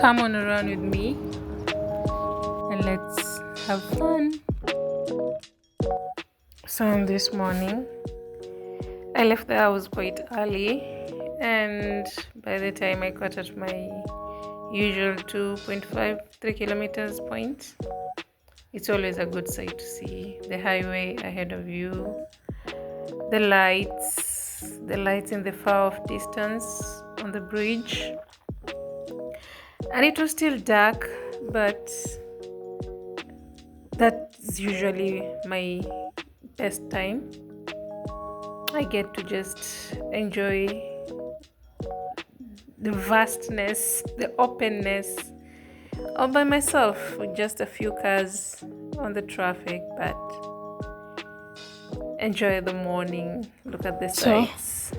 Come on around with me and let's have fun. So this morning, I left the house quite early, and by the time I got at my usual 2.5-3 kilometers point, it's always a good sight to see the highway ahead of you, the lights in the far off distance on the bridge. And it was still dark, but that's usually my best time. I get to just enjoy the vastness, the openness, all by myself with just a few cars on the traffic, but enjoy the morning, look at the sights.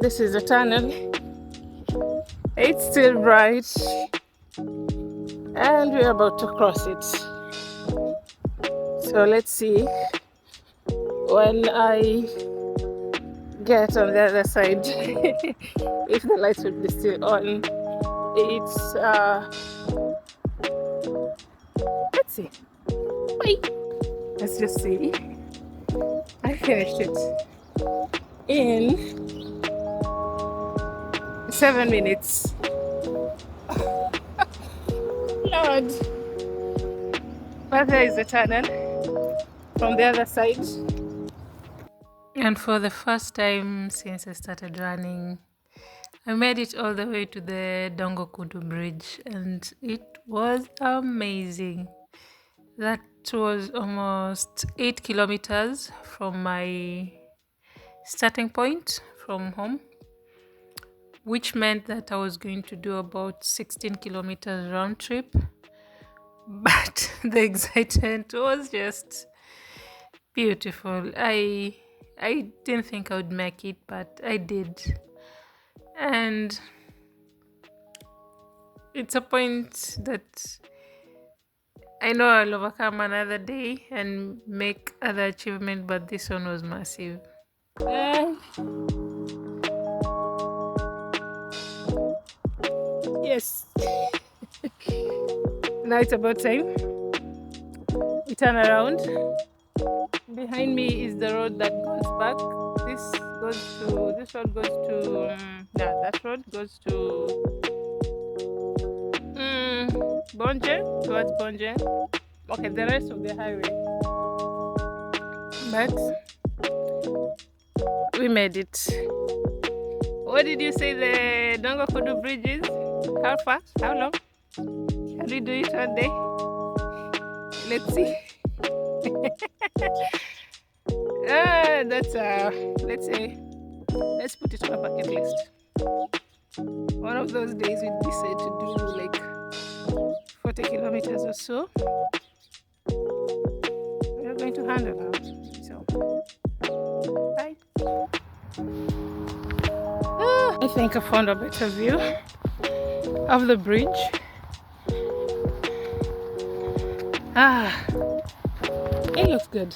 This is the tunnel. It's still bright and we're about to cross it. So let's see when I get on the other side if the lights will be still on. It's let's see. Wait. Let's just see. I finished it in 7 minutes. Lord. But there is the tunnel from the other side. And for the first time since I started running, I made it all the way to the Dongokudu bridge, and it was amazing. That was almost 8 kilometers from my starting point from home, which meant that I was going to do about 16 kilometers round trip. But the excitement was just beautiful. I didn't think I would make it, but I did. And it's a point that I know I'll overcome another day and make other achievements, but this one was massive. Yes. Now it's about time. We turn around. Behind me is the road that goes back. That road goes to Bonje, towards Bonje. Okay, the rest of the highway. But we made it. What did you say the Dongokudu bridge is? How far? How long? Can we do it one day? Let's see. Let's put it on a bucket list. One of those days we decide to do like 40 kilometers or so. We're going to handle now. So, bye. I think I found a better view of the bridge. It looks good.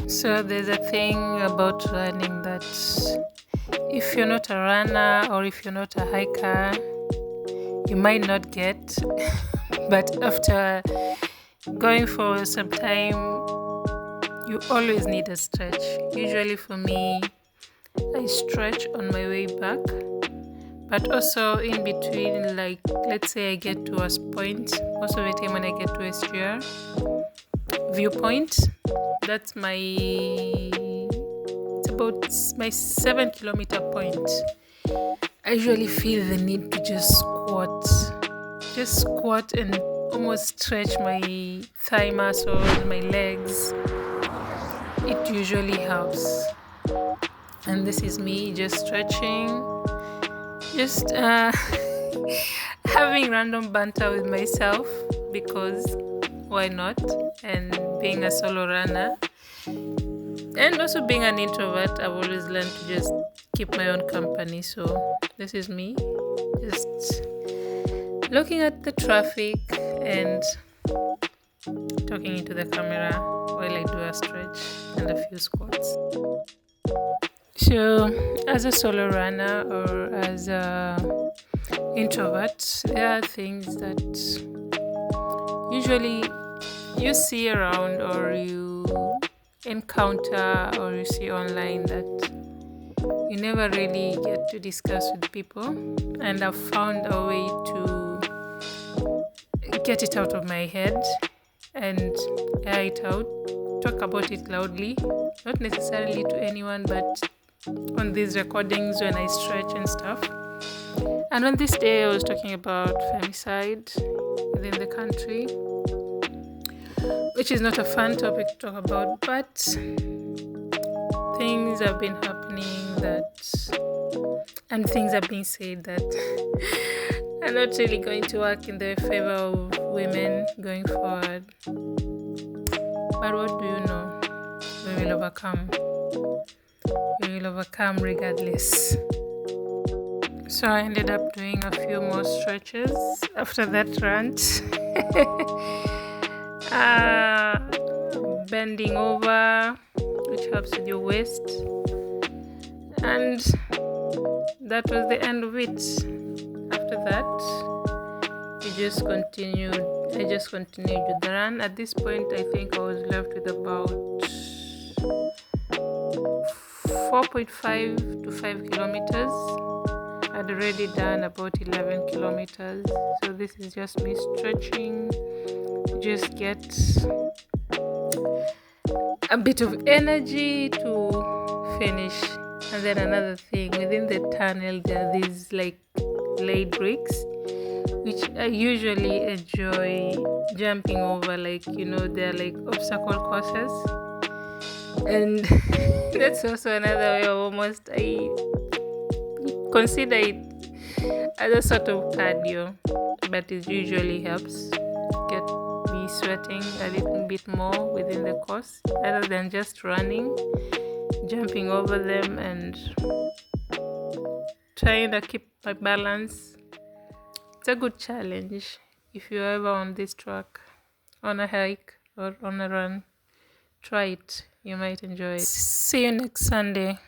So there's a thing about running that if you're not a runner or if you're not a hiker, you might not get. But after going for some time, you always need a stretch. Usually for me, I stretch on my way back, but also in between, like let's say I get to a point, most of the time when I get to SGR viewpoint, that's it's about my 7 kilometer point. I usually feel the need to just squat and almost stretch my thigh muscles, my legs. It usually helps. And this is me just stretching, just having random banter with myself, because why not? And being a solo runner and also being an introvert, I've always learned to just keep my own company. So this is me just looking at the traffic and talking into the camera while I do a stretch and a few squats. So as a solo runner or as a introvert, there are things that usually you see around or you encounter or you see online that you never really get to discuss with people, and I've found a way to get it out of my head and air it out, talk about it loudly, not necessarily to anyone, but on these recordings when I stretch and stuff. And on this day, I was talking about femicide within the country, which is not a fun topic to talk about, but things have been happening and things are being said that are not really going to work in the favor of women going forward. But what do you know? We will overcome. We will overcome regardless. So I ended up doing a few more stretches after that rant. Bending over, which helps with your waist. And that was the end of it. After that, I just continued with the run. At this point, I think I was left with about 4.5 to 5 kilometers. I'd already done about 11 kilometers. So this is just me stretching. Just get a bit of energy to finish. And then another thing, within the tunnel there are these like laid bricks, which I usually enjoy jumping over, they're like obstacle courses. And that's also another way of almost, I consider it as a sort of cardio, but it usually helps get me sweating a little bit more within the course, rather than just running, jumping over them and trying to keep my balance. It's a good challenge if you're ever on this track, on a hike or on a run. Try it. You might enjoy it. See you next Sunday.